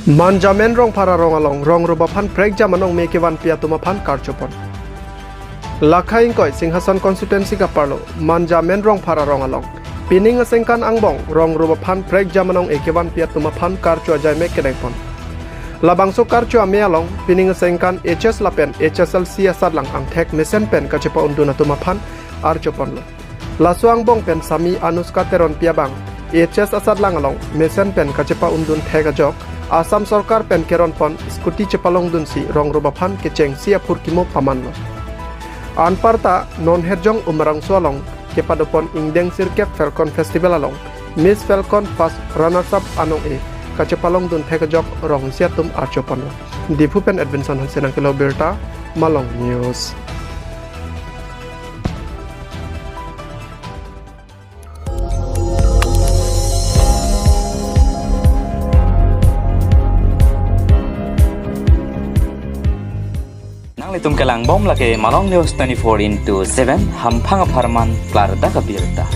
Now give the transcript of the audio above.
Manjamen rong para rong along rong rubapan prek jamanong mekewan piatumapan karchopon. Lakhaing koi Singhasan constituency ka parlo manjamen rong para rong along. Pining asengkan angbong rong rubapan prek jamanong ekewan piatumapan karcho ajay mekedengpon. Labangso karcho amealong pining asengkan HS lapen HSLC asadlang ang tek mesen pen kacepa unduna tumapan archopon lo. Laso angbong pen sami anuska teron piabang HS asadlang along mesen pen kacepa undun tek ajok. Asam Sarkar pen keron pon skuti cepalong dunsi rong rubapan keceng sia purkimo pamanlo. Anparta non herjong umarang sualong kepadopon ingdeng sirkep Falcon Festival along Miss Falcon Fast Runners Up anong kacepalong dun tekajok rong siatum archopanlo. Dipupen Edvinson Hansenang Kilo Berta Malong News. Itum kelang bom lake Malong News 24/7 hampang aparman klar da kabirta.